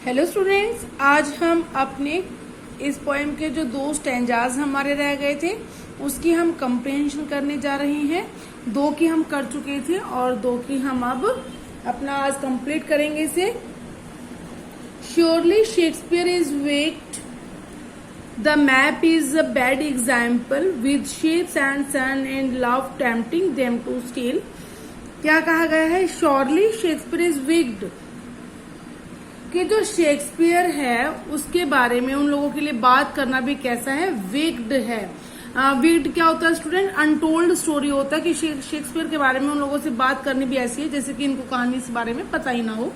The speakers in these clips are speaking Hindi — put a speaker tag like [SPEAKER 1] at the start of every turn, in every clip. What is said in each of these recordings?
[SPEAKER 1] हेलो स्टूडेंट्स, आज हम अपने इस पोएम के जो 2 स्टैंजाज हमारे रह गए थे उसकी हम कंप्रीहेंशन करने जा रहे हैं। 2 की हम कर चुके थे और 2 की हम अब अपना आज कंप्लीट करेंगे इसे। Surely Shakespeare is wicked, the map is a bad example with shapes and sun and love tempting them to steal. क्या कहा गया है? श्योरली शेक्सपियर इज विक्ड, कि जो शेक्सपियर है उसके बारे में उन लोगों के लिए बात करना भी कैसा है? विक्ड है। विक्ड क्या होता है स्टूडेंट? अनटोल्ड स्टोरी होता है कि शेक्सपियर के बारे में उन लोगों से बात करनी भी ऐसी है जैसे कि इनको कहानी इस बारे में पता ही ना हो।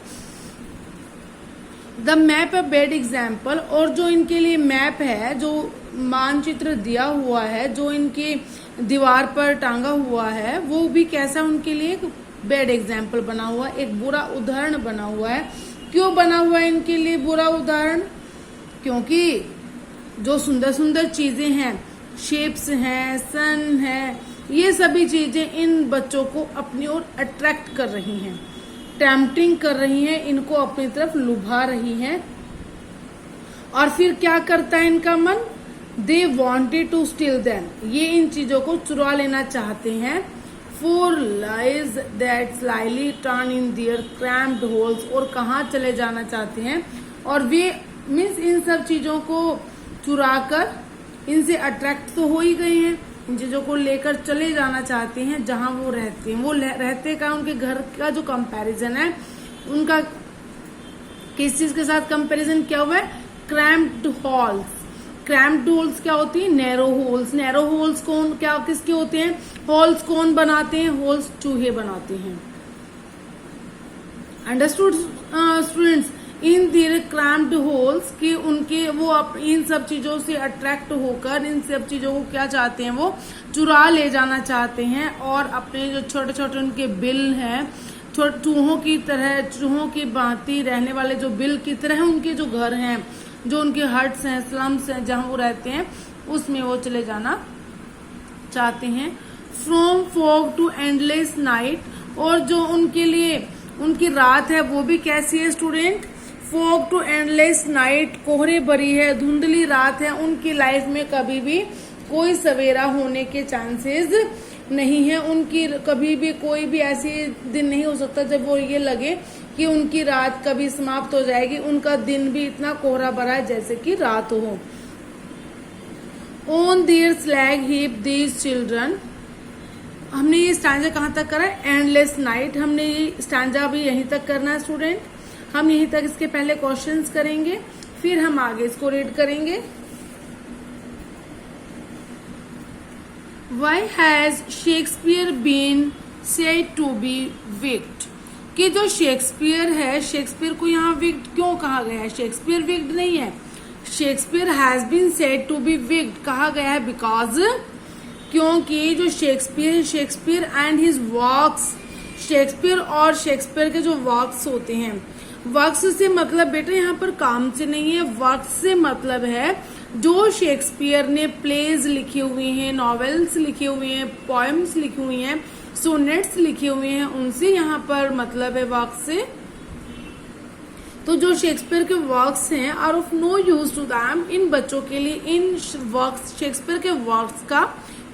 [SPEAKER 1] The map a bad example, और जो इनके लिए मैप है, जो मानचित्र दिया हुआ है, जो इनके दीवार पर टांगा हुआ है, वो भी कैसा उनके लिए एक बैड एग्जाम्पल बना हुआ, एक बुरा उदाहरण बना हुआ है। क्यों बना हुआ है इनके लिए बुरा उदाहरण? क्योंकि जो सुंदर सुंदर चीजें हैं, शेप्स हैं, सन है, ये सभी चीजें इन बच्चों को अपनी ओर अट्रैक्ट कर रही हैं, टेम्पटिंग कर रही हैं, इनको अपनी तरफ लुभा रही हैं। और फिर क्या करता है इनका मन? They wanted to steal them, ये इन चीजों को चुरा लेना चाहते हैं। For lies that slyly turn in their cramped holes, और कहाँ चले जाना चाहते हैं, और वे मीन्स इन सब चीजों को चुरा कर इनसे अट्रैक्ट तो हो ही गए हैं, इन चीजों को लेकर चले जाना चाहते हैं जहां वो रहते हैं। वो रहते का उनके घर का जो कंपैरिजन है, उनका किस चीज के साथ कंपैरिजन किया हुआ है? Cramped halls. क्रैम्प्ड होल्स क्या होती है? Narrow holes. नैरो होल्स कौन क्या किसके होते हैं? होल्स कौन बनाते हैं? होल्स चूहे बनाते हैं। Understood students? In their cramped holes कि उनके वो इन सब चीजों से अट्रैक्ट होकर इन सब चीजों को क्या चाहते हैं? वो चुरा ले जाना चाहते हैं और अपने जो छोटे छोटे उनके बिल हैं, चूहों की तरह, चूहों की भांति रहने वाले जो बिल की तरह उनके जो घर हैं, जो उनके हट्स हैं, स्लम्स हैं, जहां वो रहते हैं, उसमें वो चले जाना चाहते हैं। From fog to endless night, और जो उनके लिए उनकी रात है वो भी कैसी है student? Fog to endless night, कोहरे भरी है, धुंधली रात है। उनकी लाइफ में कभी भी कोई सवेरा होने के चांसेस नहीं है। उनकी कभी भी कोई भी ऐसी दिन नहीं हो सकता जब वो ये लगे कि उनकी रात कभी समाप्त हो जाएगी। उनका दिन भी इतना कोहरा भरा है जैसे कि रात हो। On their slag heap these children, हमने ये स्टैंजा कहाँ तक करा है? Endless night. हमने ये स्टैंजा भी यहीं तक करना है स्टूडेंट। हम यहीं तक इसके पहले क्वेश्चंस करेंगे, फिर हम आगे इसको रीड करेंगे। Why has Shakespeare been said to be wicked? कि जो शेक्सपियर है, शेक्सपियर को यहाँ विक्ड क्यों कहा गया है? शेक्सपियर विक्ड नहीं है, Shakespeare has been said to be wicked कहा गया है बिकॉज, क्योंकि जो Shakespeare and his works, Shakespeare और शेक्सपियर के जो वर्क्स होते हैं, वर्क्स से मतलब बेटा यहाँ पर काम से नहीं है, वर्क्स से मतलब है जो शेक्सपियर ने प्लेज लिखे हुए हैं, नॉवेल्स लिखे हुए हैं, पोएम्स लिखी हुई हैं, सोनेट्स लिखे हुए हैं, उनसे यहाँ पर मतलब है वर्क्स से। तो जो शेक्सपियर के वर्क्स हैं are of no use to them, इन बच्चों के लिए इन वर्क्स, शेक्सपियर के वर्क्स का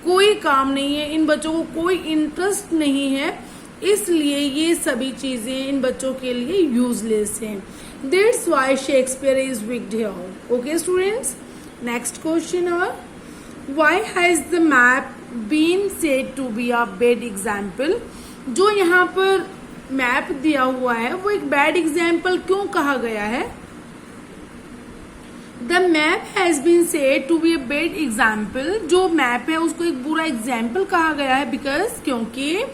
[SPEAKER 1] कोई काम नहीं है, इन बच्चों को कोई इंटरेस्ट नहीं है, इसलिए ये सभी चीजें इन बच्चों के लिए यूजलेस हैं। That's why Shakespeare is wicked here. Okay students, next question our, why has the map been said to be a bad example? जो यहाँ पर मैप दिया हुआ है वो एक बैड एग्जाम्पल क्यों कहा गया है? The map has been said to be a bad example, जो मैप है उसको एक बुरा एग्जाम्पल कहा गया है बिकॉज, क्योंकि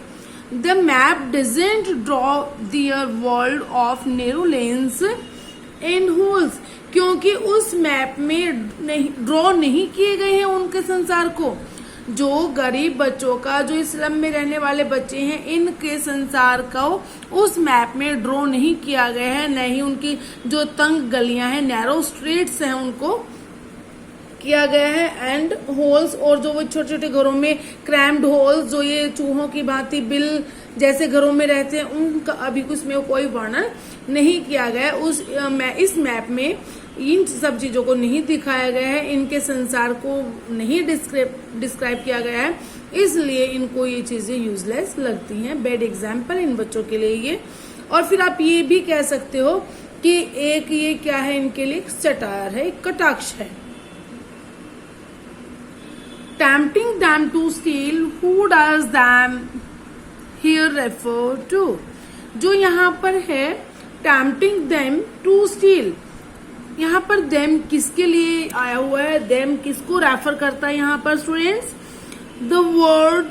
[SPEAKER 1] the map doesn't draw their world of narrow lanes and holes, क्योंकि उस मैप में ड्रॉ नहीं किए गए हैं उनके संसार को। जो गरीब बच्चों का, जो इस स्लम में रहने वाले बच्चे हैं, इनके संसार को उस मैप में ड्रॉ नहीं किया गया है, न ही उनकी जो तंग गलियां हैं, नैरो स्ट्रीट्स हैं, उनको किया गया है। एंड होल्स, और जो वो छोटे छोटे घरों में क्रैम्ड होल्स, जो ये चूहों की भांति बिल जैसे घरों में रहते हैं उनका अभी कुछ में कोई वर्णन नहीं किया गया है। इस मैप में इन सब चीजों को नहीं दिखाया गया है, इनके संसार को नहीं डिस्क्राइब किया गया है, इसलिए इनको ये चीजें यूजलेस लगती हैं। बैड एग्जाम्पल इन बच्चों के लिए ये। और फिर आप ये भी कह सकते हो कि एक ये क्या है, इनके लिए सटायर है, कटाक्ष है। Tempting them to steal, who does them here refer to? जो यहाँ पर है tempting them to steal, यहाँ पर them किसके लिए आया हुआ है, them किसको रेफर करता है यहाँ पर students? The word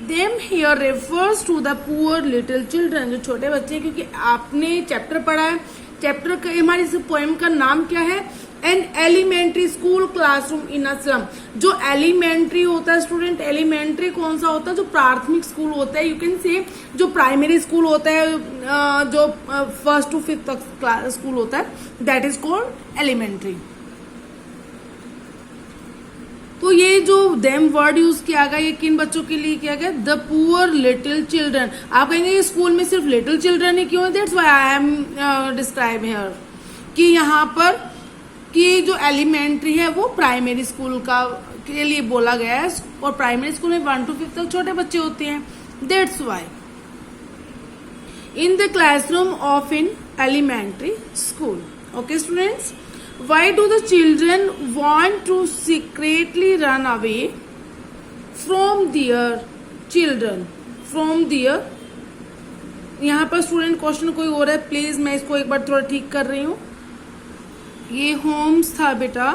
[SPEAKER 1] them here refers to the poor little children, जो छोटे बच्चे हैं, क्योंकि आपने चैप्टर पढ़ा है, चैप्टर का हमारे इस पोएम का नाम क्या है? An elementary school classroom in a slum. जो एलिमेंट्री होता है स्टूडेंट, एलिमेंट्री कौन सा होता है? जो प्राथमिक स्कूल होता है, यू कैन से जो प्राइमरी स्कूल होता है, जो 1st to 5th तक स्कूल होता है, दैट इज कॉल्ड एलिमेंट्री। तो ये जो देम वर्ड यूज किया गया, ये किन बच्चों के लिए किया गया? The poor little children. आप कहेंगे ये स्कूल में सिर्फ लिटिल चिल्ड्रन ही क्यों है? That's why I am describe here कि यहाँ पर कि जो एलिमेंट्री है वो प्राइमरी स्कूल का के लिए बोला गया है, और प्राइमरी स्कूल में 1 to 5 तक छोटे बच्चे होते हैं। That's why in the classroom of in elementary school. Okay students, why do the children want to secretly run away from their children? From their, यहाँ पर स्टूडेंट क्वेश्चन कोई और है, प्लीज मैं इसको एक बार थोड़ा ठीक कर रही हूँ। ये होम्स था बेटा,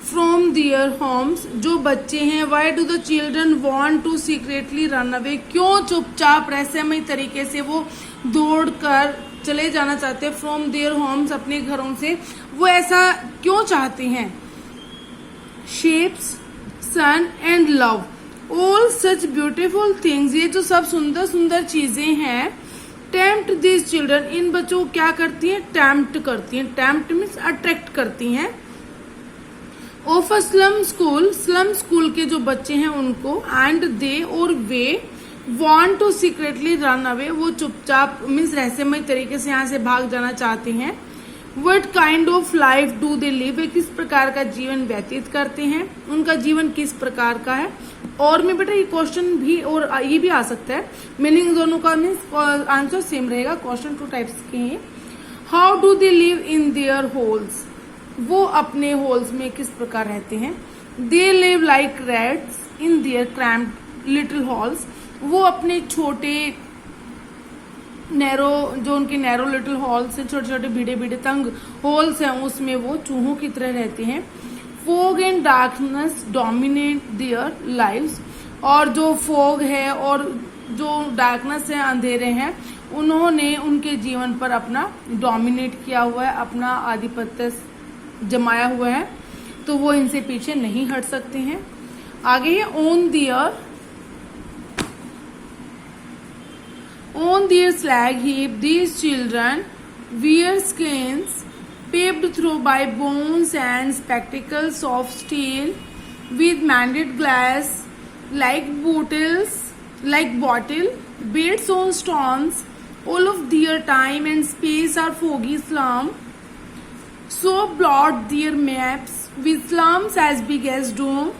[SPEAKER 1] फ्रॉम दियर होम्स, जो बच्चे हैं। Why do the children want to secretly run away, क्यों चुपचाप रहस्यमय तरीके से वो दौड़ कर चले जाना चाहते हैं फ्रॉम देयर होम्स, अपने घरों से, वो ऐसा क्यों चाहते हैं? Shapes, sun and love, all such beautiful things, ये जो सब सुंदर सुंदर चीजें हैं, टेम्प्ट दिस चिल्ड्रन, इन बच्चों को क्या करती हैं? टेम्प्ट करती हैं। टेम्प्ट मीन्स अट्रैक्ट करती हैं। Of a slum school, slum school के जो बच्चे हैं उनको, एंड दे और वे want to secretly run away, वो चुपचाप मीन्स रहस्यमय तरीके से यहाँ से भाग जाना चाहते हैं। What kind of life do they live, वे किस प्रकार का जीवन व्यतीत करते हैं, उनका जीवन किस प्रकार का है। और में बेटा ये क्वेश्चन भी और ये भी आ सकता है, मीनिंग दोनों का मीन्स आंसर सेम रहेगा। क्वेश्चन 2 टाइप्स के हैं। How do they live in their holes, वो अपने होल्स में किस प्रकार रहते हैं। They live like rats in their cramped little halls, वो अपने छोटे नैरो, जो उनके नैरो लिटिल हॉल्स हैं, छोटे छोटे भीड़े भीड़े तंग होल्स हैं, उसमें वो चूहों की तरह रहते हैं। Fog and darkness dominate their lives, और जो फोग है और जो डार्कनेस है, अंधेरे हैं, उन्होंने उनके जीवन पर अपना डोमिनेट किया हुआ है, अपना आधिपत्य जमाया हुआ है, तो वो इनसे पीछे नहीं हट सकते हैं। आगे है on their slag heap, these children wear skins paved through by bones and spectacles of steel with mended glass, like bottle beads on stones. All of their time and space are foggy slum, so blot their maps with slums as big as dome.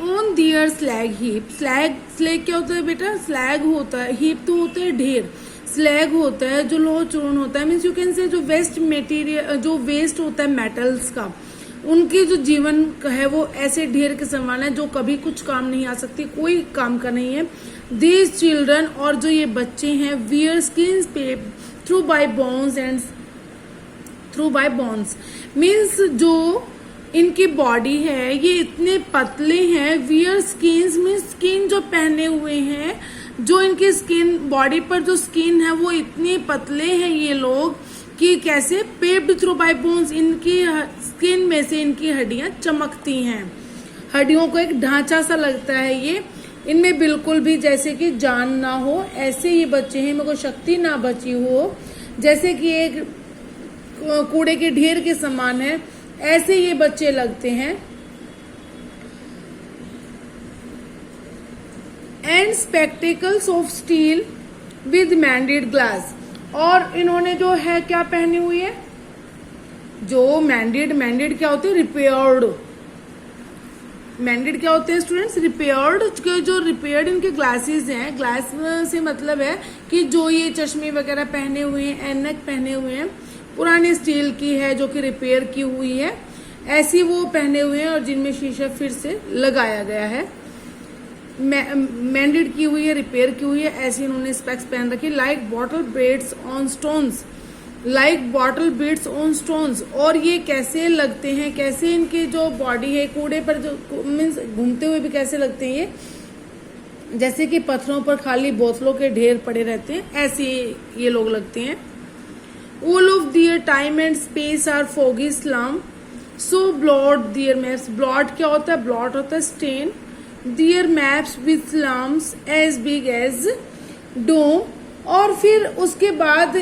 [SPEAKER 1] On their slag heap, slag क्या होता है बेटा? स्लैग होता है, हीप तो होता है ढेर, स्लैग होता है जो लोह चूर्ण होता है, मीन्स यू कैन से जो वेस्ट मटेरियल, जो वेस्ट होता है मेटल्स का, उनके जो जीवन है वो ऐसे ढेर के समान है जो कभी कुछ काम नहीं आ सकती, कोई काम का नहीं है। दीज चिल्ड्रन, और जो ये बच्चे हैं, wear skin पेप्ड through bye bones and through bye bones, means जो इनकी बॉडी है ये इतने पतले हैं। वियर स्किन्स में स्किन जो पहने हुए हैं, जो इनकी स्किन बॉडी पर जो स्किन है वो इतने पतले हैं ये लोग कि कैसे, पेप्ड थ्रू बाय बोन्स, इनकी स्किन में से इनकी हड्डियां चमकती हैं, हड्डियों को एक ढांचा सा लगता है। ये इनमें बिल्कुल भी जैसे कि जान ना हो, ऐसे ये बच्चे हैं, इनमें कोई शक्ति ना बची हो, जैसे कि एक कूड़े के ढेर के समान है, ऐसे ये बच्चे लगते हैं। And spectacles of steel with mended glass. और इन्होंने जो है क्या पहनी हुई है, जो मैंडेड क्या होते हैं, रिपेयर्ड। मैंडेड क्या होते हैं स्टूडेंट्स, रिपेयर्ड। जो रिपेयर्ड इनके ग्लासेस हैं, ग्लास से मतलब है कि जो ये चश्मे वगैरह पहने हुए हैं, ऐनक पहने हुए हैं, पुरानी स्टील की है जो कि रिपेयर की हुई है, ऐसी वो पहने हुए हैं और जिनमें शीशा फिर से लगाया गया है, मैंडेड की हुई है, रिपेयर की हुई है, ऐसी इन्होंने स्पेक्स पहन रखी। Like bottle bits on stones, like bottle bits on stones. और ये कैसे लगते हैं, कैसे इनकी जो बॉडी है कूड़े पर जो मीन्स घूमते हुए भी कैसे लगते हैं ये, जैसे कि पत्थरों पर खाली बोतलों के ढेर पड़े रहते हैं, ऐसे ये लोग लगते हैं। All of their time and space are foggy slum, so blot their maps. Blot क्या होता है, ब्लॉट होता है stain. Their maps with slums as big as doom. और फिर उसके बाद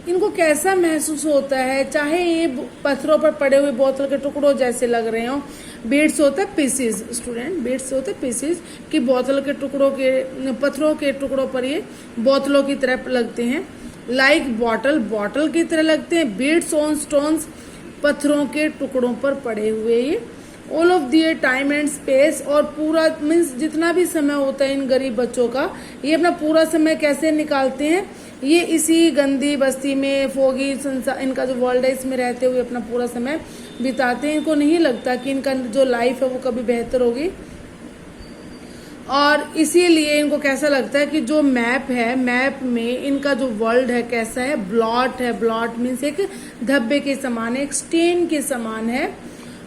[SPEAKER 1] इनको कैसा महसूस होता है, चाहे ये पत्थरों पर पड़े हुए बोतल के टुकड़ों जैसे लग रहे हो। बीट्स होता है पीसेस, स्टूडेंट बीट्स होते हैं पीसेस, कि बोतल के टुकड़ों के, पत्थरों के टुकड़ों पर ये बोतलों की तरह लगते हैं। लाइक बॉटल की तरह लगते हैं। बीट्स ऑन स्टोन्स, पत्थरों के टुकड़ों पर पड़े हुए ये। All of their time and space, और पूरा मीन्स जितना भी समय होता है इन गरीब बच्चों का, ये अपना पूरा समय कैसे निकालते हैं, ये इसी गंदी बस्ती में, फोगी संसार, इनका जो वर्ल्ड है इसमें रहते हुए अपना पूरा समय बिताते हैं। इनको नहीं लगता कि इनका जो लाइफ है वो कभी बेहतर होगी। और इसीलिए इनको कैसा लगता है कि जो मैप है, मैप में इनका जो वर्ल्ड है कैसा है, ब्लॉट है। ब्लॉट मीन्स एक धब्बे के समान है, एक स्टेन के समान है।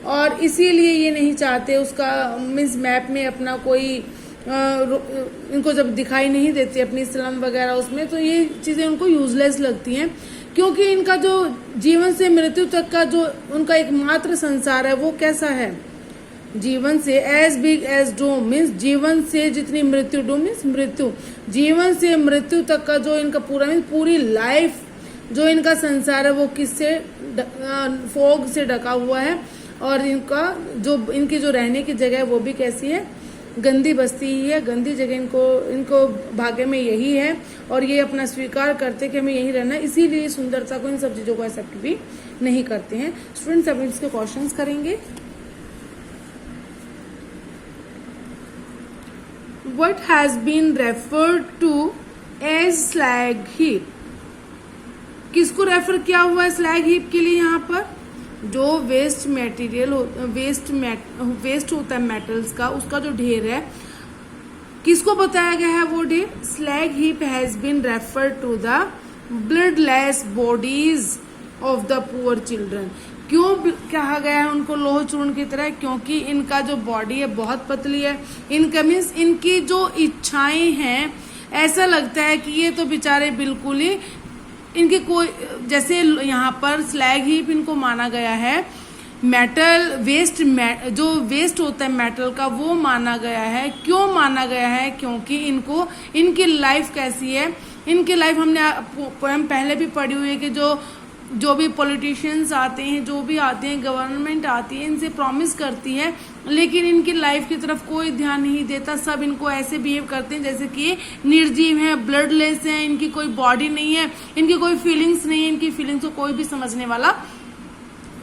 [SPEAKER 1] और इसीलिए ये नहीं चाहते उसका मीन्स मैप में अपना कोई इनको जब दिखाई नहीं देती अपनी स्लम वगैरह उसमें, तो ये चीजें उनको यूजलेस लगती हैं। क्योंकि इनका जो जीवन से मृत्यु तक का जो उनका एकमात्र संसार है वो कैसा है, जीवन से एज बिग एज डोम मीन्स जीवन से जितनी मृत्यु, डोम मीन्स मृत्यु, जीवन से मृत्यु तक का जो इनका पूरा मीन्स पूरी लाइफ जो इनका संसार है वो किससे, फोग से ढका हुआ है। और इनका जो इनकी जो रहने की जगह है वो भी कैसी है, गंदी बस्ती ही है, गंदी जगह इनको भाग्य में यही है। और ये अपना स्वीकार करते कि हमें यही रहना है, इसीलिए सुंदरता को, इन सब चीजों को एक्सेप्ट भी नहीं करते हैं। स्टूडेंट्स अब इसके क्वेश्चंस करेंगे। What has been referred to as slag heap? किसको रेफर किया हुआ है स्लैग हीप के लिए? यहाँ पर जो वेस्ट मटेरियल, वेस्ट होता है मेटल्स का, उसका जो ढेर है, किसको बताया गया है वो ढेर? Slag heap has been referred to the bloodless bodies of the poor children. क्यों कहा गया है उनको लोह चूर्ण की तरह? क्योंकि इनका जो बॉडी है बहुत पतली है। इनका मीन्स इनकी जो इच्छाएं हैं, ऐसा लगता है कि ये तो बेचारे बिल्कुल ही इनके कोई, जैसे यहाँ पर स्लैग हीप इनको माना गया है मेटल वेस्ट, जो वेस्ट होता है मेटल का वो माना गया है। क्यों माना गया है? क्योंकि इनको, इनकी लाइफ कैसी है, इनकी लाइफ हमने पोएम पहले भी पढ़ी हुई है कि जो भी पॉलिटिशियंस आते हैं, जो भी आते हैं, गवर्नमेंट आती है, इनसे प्रॉमिस करती है, लेकिन इनकी लाइफ की तरफ कोई ध्यान नहीं देता। सब इनको ऐसे बिहेव करते हैं जैसे कि निर्जीव हैं, ब्लडलेस हैं, इनकी कोई बॉडी नहीं है, इनकी कोई फीलिंग्स नहीं है, इनकी फीलिंग्स को कोई भी समझने वाला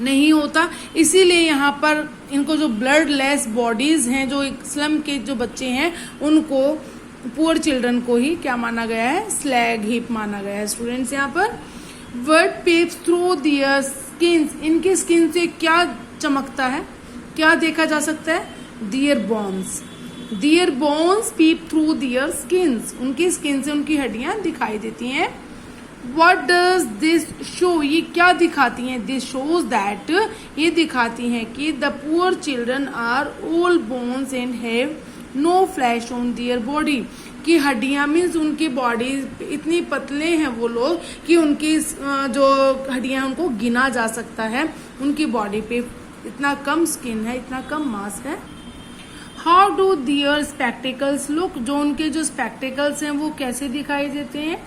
[SPEAKER 1] नहीं होता। इसीलिए यहाँ पर इनको जो ब्लडलेस बॉडीज हैं, जो स्लम के जो बच्चे हैं, उनको, पुअर चिल्ड्रन को ही क्या माना गया है? स्लैग हीप माना गया है। स्टूडेंट्स यहाँ पर word peeps through their skins, इनके स्किन से क्या चमकता है, क्या देखा जा सकता है? Their bones, their bones peep through their skins, उनकी स्किन से उनकी हड्डियां दिखाई देती हैं। What does this show? ये क्या दिखाती हैं? This shows that, ये दिखाती हैं कि the poor children are all bones and have no flesh on their body, कि हड्डियां मीन्स उनकी बॉडी इतनी पतले हैं वो लोग कि उनकी जो हड्डियां उनको गिना जा सकता है, उनकी बॉडी पे इतना कम स्किन है, इतना कम मांस है। How do their spectacles look? जो उनके जो स्पेक्टिकल्स हैं वो कैसे दिखाई देते हैं?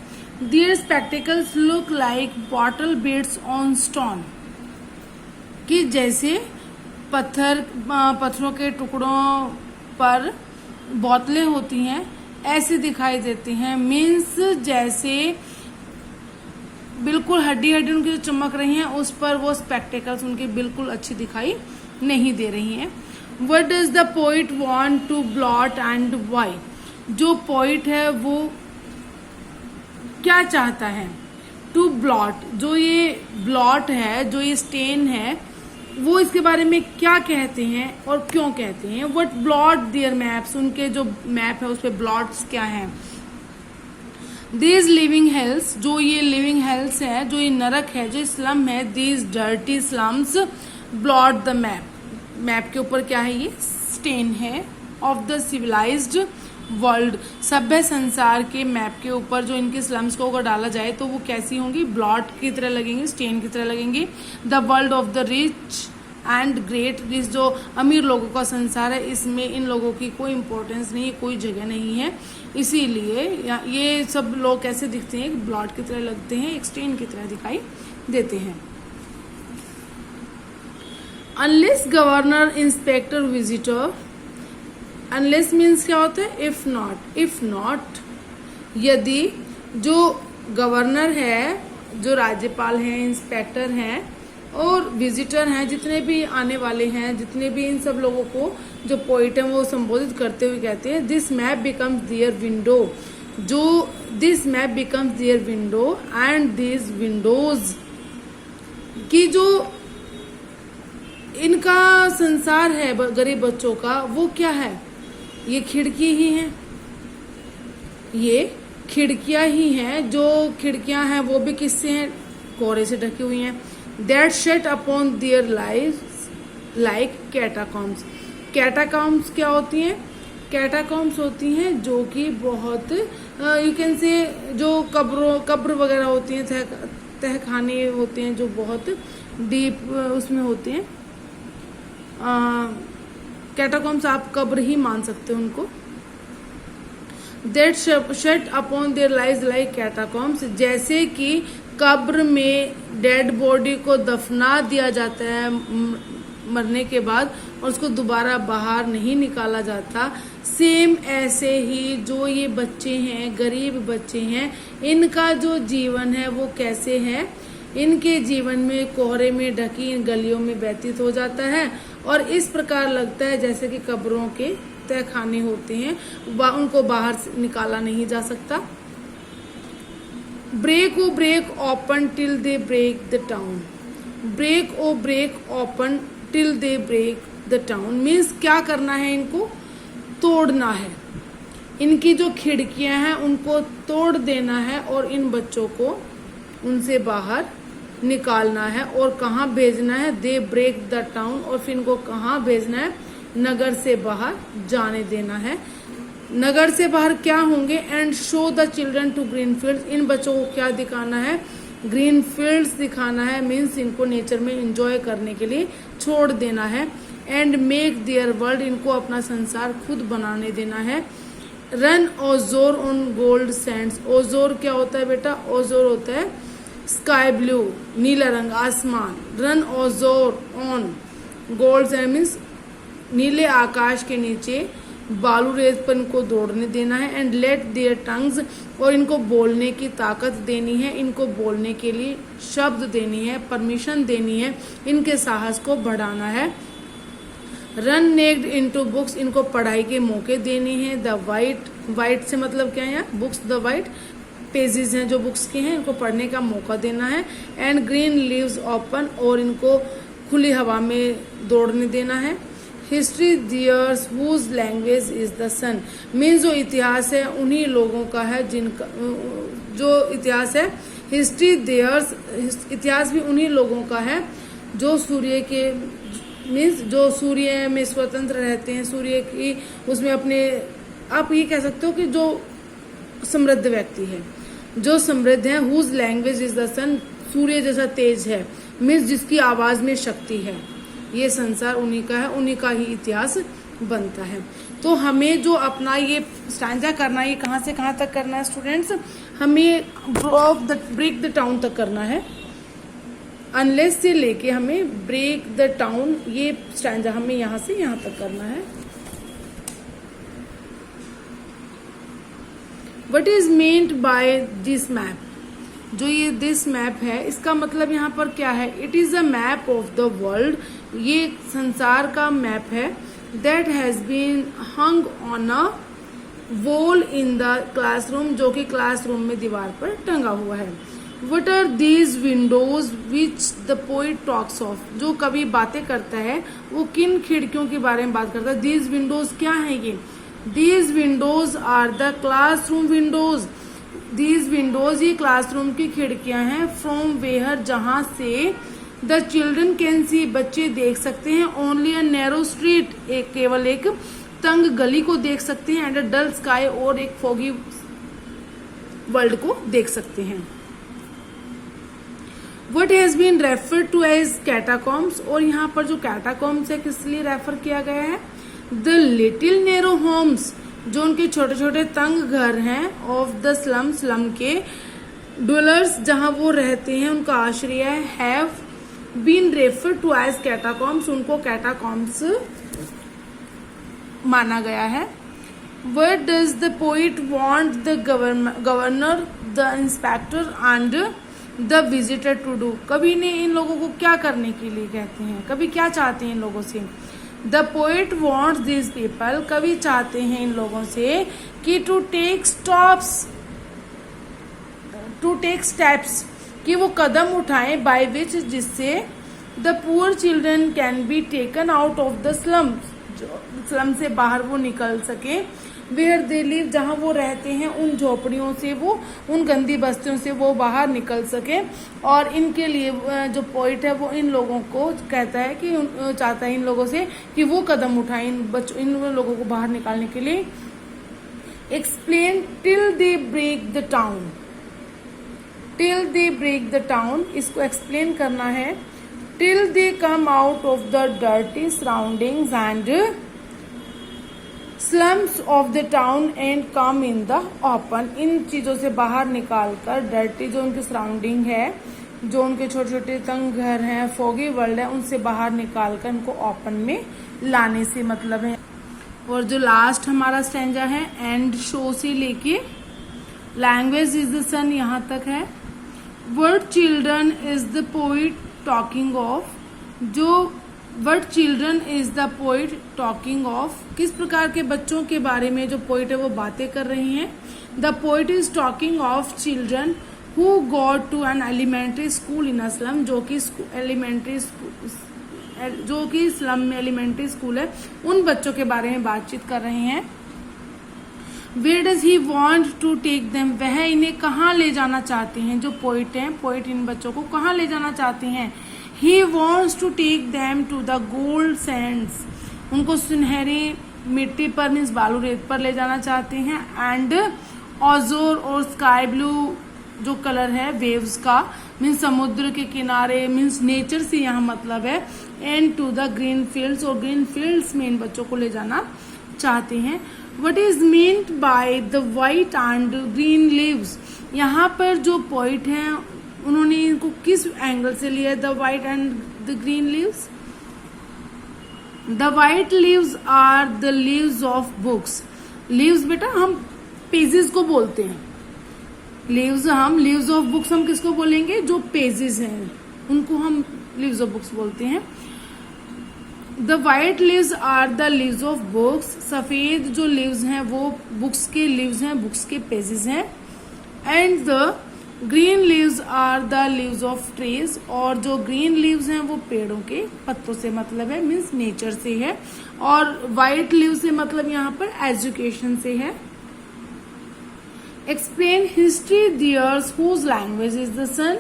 [SPEAKER 1] Their spectacles look like bottle beads on stone, कि जैसे पत्थरों के टुकड़ों पर बोतलें होती हैं, ऐसे दिखाई देते हैं, मीन्स जैसे बिल्कुल हड्डी हड्डी उनकी जो चमक रही हैं उस पर वो स्पेक्टेकल्स उनके बिल्कुल अच्छी दिखाई नहीं दे रही हैं। What does the poet want to blot and why? जो पोइट है वो क्या चाहता है? टू ब्लॉट, जो ये ब्लॉट है, जो ये स्टेन है, वो इसके बारे में क्या कहते हैं और क्यों कहते हैं? वट ब्लॉट देयर मैप्स, उनके जो मैप है उस पर ब्लॉट्स क्या है? दीज लिविंग हेल्स, जो ये लिविंग हेल्स है, जो ये नरक है, जो स्लम है, these dirty slums blot the map, map के ऊपर क्या है? ये स्टेन है ऑफ द सिविलाइज्ड वर्ल्ड, सभ्य संसार के मैप के ऊपर जो इनके स्लम्स को अगर डाला जाए तो वो कैसी होंगी? ब्लॉट की तरह लगेंगी, स्टेन की तरह लगेंगी। The world of the rich and great, जिस जो अमीर लोगों का संसार है, इसमें इन लोगों की कोई इंपॉर्टेंस नहीं है, कोई जगह नहीं है, इसीलिए ये सब लोग कैसे दिखते हैं? एक ब्लॉट की तरह लगते हैं, एक स्टेन की तरह दिखाई देते हैं। Unless governor inspector visitor, unless means क्या होता है? इफ नॉट, इफ नॉट यदि जो गवर्नर है, जो राज्यपाल हैं, इंस्पेक्टर हैं और विजिटर हैं, जितने भी आने वाले हैं, जितने भी इन सब लोगों को जो पोइट है वो संबोधित करते हुए कहते हैं this map becomes their window, जो this map becomes their window and this windows, की जो इनका संसार है गरीब बच्चों का वो क्या है? ये खिड़की ही हैं, ये खिड़कियां ही हैं। जो खिड़कियां हैं वो भी किससे हैं? कोहरे से ढकी हुई हैं। That shut upon their life like catacombs, catacombs क्या होती हैं? कैटाकॉम्स होती हैं जो कि बहुत यू कैन से जो कब्र वगैरह होती हैं, तहखाने होते हैं जो बहुत डीप उसमें होते हैं। कैटाकॉम्स आप कब्र ही मान सकते हो उनको। That shut upon their lies like catacombs, जैसे कि कब्र में डेड बॉडी को दफना दिया जाता है मरने के बाद और उसको दोबारा बाहर नहीं निकाला जाता, सेम ऐसे ही जो ये बच्चे हैं, गरीब बच्चे हैं, इनका जो जीवन है वो कैसे है? इनके जीवन में कोहरे में ढकी इन गलियों में व्यतीत हो जाता है और इस प्रकार लगता है जैसे कि कब्रों के तहखाने होते हैं, उनको बाहर निकाला नहीं जा सकता। Break o break open till they break the town, break o break open till they break the town means क्या करना है? इनको तोड़ना है, इनकी जो खिड़कियां हैं उनको तोड़ देना है और इन बच्चों को उनसे बाहर निकालना है। और कहाँ भेजना है? दे ब्रेक द टाउन, और फिर इनको कहाँ भेजना है? नगर से बाहर जाने देना है। नगर से बाहर क्या होंगे? And show the children to green fields, इन बच्चों को क्या दिखाना है? ग्रीन फील्ड्स दिखाना है, मीन्स इनको नेचर में एंजॉय करने के लिए छोड़ देना है। एंड मेक देयर वर्ल्ड, इनको अपना संसार खुद बनाने देना है। Run azure on gold Sands, ओजोर क्या होता है बेटा? ओजोर होता है स्काई ब्लू, नीला रंग, आसमान। Run azure on gold sand means नीले आकाश के नीचे बालू रेत पर इनको दौड़ने देना है। एंड लेट देयर टंग्स, और इनको बोलने की ताकत देनी है, इनको बोलने के लिए शब्द देनी है, परमिशन देनी है, इनके साहस को बढ़ाना है। रन नेक्ड इनटू बुक्स, इनको पढ़ाई के मौके देने हैं। द वाइट, वाइट से मतलब क्या है यहाँ? बुक्स, द वाइट पेजेस हैं जो बुक्स के हैं, इनको पढ़ने का मौका देना है। एंड ग्रीन लीव्स ओपन, और इनको खुली हवा में दौड़ने देना है। History theirs whose language is the sun, means जो इतिहास है उन्हीं लोगों का है जिनका जो इतिहास है। हिस्ट्री दियर्स, इतिहास भी उन्हीं लोगों का है जो सूर्य के मीन्स जो सूर्य में स्वतंत्र रहते हैं, सूर्य की उसमें अपने, आप ये कह सकते हो कि जो समृद्ध व्यक्ति है, जो समृद्ध है। हुज लैंग्वेज इज द सन, सूर्य जैसा तेज है, मीन्स जिसकी आवाज में शक्ति है। ये संसार उन्हीं का है, उन्हीं का ही इतिहास बनता है। तो हमें जो अपना ये स्टैंजा करना है, ये कहाँ से कहाँ तक करना है स्टूडेंट्स? हमें ब्रेक द टाउन तक करना है। अनलेस से लेके हमें ब्रेक द टाउन, ये स्टैंजा हमें यहाँ से यहाँ तक करना है। What is meant by this map, जो ये दिस मैप है इसका मतलब यहाँ पर क्या है, it is a map of the world, ये संसार का मैप है, that has been hung on a wall in the classroom, जो कि क्लासरूम में दीवार पर टंगा हुआ है। What are these windows which the poet talks of, जो कवि बातें करता है वो किन खिड़कियों के बारे में बात करता है। दीज विंडोज क्या है ये, these windows are the classroom windows, these windows ये क्लासरूम की खिड़कियां हैं, फ्रॉम वेयर जहां से द चिल्ड्रन कैन सी बच्चे देख सकते हैं, ओनली अ नैरो स्ट्रीट एक केवल एक तंग गली को देख सकते हैं, एंड अ डल स्काई और एक फोगी वर्ल्ड को देख सकते हैं। What has been referred to as catacombs, और यहाँ पर जो कैटाकॉम्स है किस लिए रेफर किया गया है, द लिटिल नैरो होम्स, जो उनके छोटे छोटे तंग घर हैं, ऑफ द स्लम, स्लम के ड्वेलर्स जहां वो रहते हैं उनका आश्रय, have been refer to as catacombs, उनको कैटाकॉम्स माना गया है। What does the poet want the governor, the inspector and the visitor to do? कवि ने इन लोगों को क्या करने के लिए कहते हैं, कवि क्या चाहते हैं इन लोगों से। The poet wants these people, कवि चाहते हैं इन लोगों से कि to take steps, कि वो कदम उठाएं by which जिससे the poor children can be taken out of the slums, slum से बाहर वो निकल सके, वेयर दे लिव, जहां वो रहते हैं उन झोपड़ियों से, वो उन गंदी बस्तियों से वो बाहर निकल सके। और इनके लिए जो पोइट है वो इन लोगों को कहता है कि चाहता है इन लोगों से कि वो कदम उठाएं इन लोगों को बाहर निकालने के लिए। Explain till they break the town, till they break the town, इसको एक्सप्लेन करना है। till they come out of the dirty surroundings and slums of the town and come in the open, इन चीजों से बाहर निकालकर, डर्टी जो उनकी सराउंडिंग है, जो उनके छोटे छोटे तंग घर हैं, फोगी वर्ल्ड है, उनसे बाहर निकालकर इनको ओपन में लाने से मतलब है। और जो लास्ट हमारा स्टैंजा है एंड शो से लेके लैंग्वेज इज द सन यहाँ तक है। Word children is the poet talking of, जो word children is the poet talking of, किस प्रकार के बच्चों के बारे में जो पोइट है वो बातें कर रही हैं। The poet is talking of children who got to an elementary school in a slum, जो कि एलिमेंट्री जो कि स्लम में एलिमेंट्री स्कूल है, उन बच्चों के बारे में बातचीत कर रहे हैं। Where does he want to take them, वह इन्हें कहाँ ले जाना चाहते हैं, जो पोइट हैं, पोइट इन बच्चों को कहाँ ले जाना चाहते हैं। He wants to take them to the gold sands, उनको सुनहरी मिट्टी पर मीन्स बालू रेत पर ले जाना चाहते हैं। एंड ऑजोर और स्काई ब्लू जो कलर है वेव्स का, मीन्स समुद्र के किनारे, मीन्स नेचर से यहाँ मतलब है। And to the green fields, और ग्रीन फील्ड्स में इन बच्चों को ले जाना चाहते हैं। What is meant by the white and green leaves, यहाँ पर जो पोइट हैं उन्होंने इनको किस एंगल से लिया, the white and the green leaves। The white leaves are the leaves of books, leaves बेटा हम पेजेस को बोलते हैं, leaves of books हम किसको बोलेंगे, जो पेजेस हैं उनको हम leaves of books बोलते हैं। The white leaves are the leaves of books, सफेद जो leaves हैं वो बुक्स के leaves हैं, बुक्स के पेजेस हैं। And the green leaves are the leaves of trees, और जो green leaves हैं वो पेड़ों के पत्तों से मतलब है, मीन्स नेचर से है। और white leaves से मतलब यहाँ पर एजुकेशन से है। Explain history theirs whose language is the sun,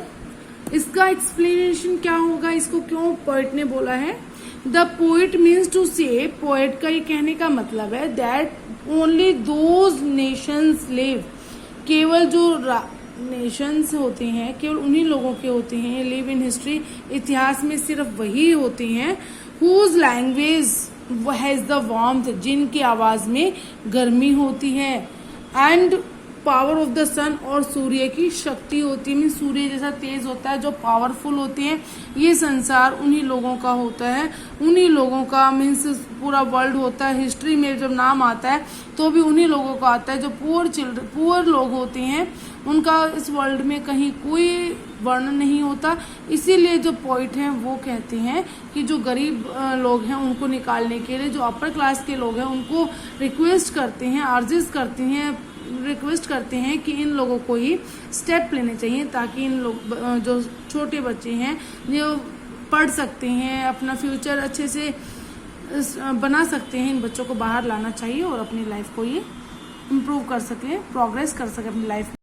[SPEAKER 1] इसका एक्सप्लेनेशन क्या होगा, इसको क्यों पोइट ने बोला है। द पोइट मीन्स टू से, पोइट का ये कहने का मतलब है that only those Nations live, केवल जो नेशंस होते हैं केवल उन्हीं लोगों के होते हैं, लिव इन हिस्ट्री, इतिहास में सिर्फ वही होते हैं, whose language has the warmth, जिनकी आवाज में गर्मी होती है, and power of the sun और सूर्य की शक्ति होती है, मीन्स सूर्य जैसा तेज होता है, जो पावरफुल होते हैं। ये संसार उन्हीं लोगों का होता है, उन्हीं लोगों का मीन्स पूरा वर्ल्ड होता है। हिस्ट्री में जब नाम आता है तो भी उन्हीं लोगों का आता है। जो पुअर लोग होते हैं उनका इस वर्ल्ड में कहीं कोई वर्णन नहीं होता। इसीलिए जो पोइट हैं वो कहते हैं कि जो गरीब लोग हैं उनको निकालने के लिए जो अपर क्लास के लोग हैं उनको रिक्वेस्ट करते हैं, अर्जिस करते हैं, रिक्वेस्ट करते हैं कि इन लोगों को ही स्टेप लेने चाहिए, ताकि इन लोग जो छोटे बच्चे हैं जो पढ़ सकते हैं, अपना फ्यूचर अच्छे से बना सकते हैं। इन बच्चों को बाहर लाना चाहिए और अपनी लाइफ को ये इम्प्रूव कर सके, प्रोग्रेस कर सके अपनी लाइफ में।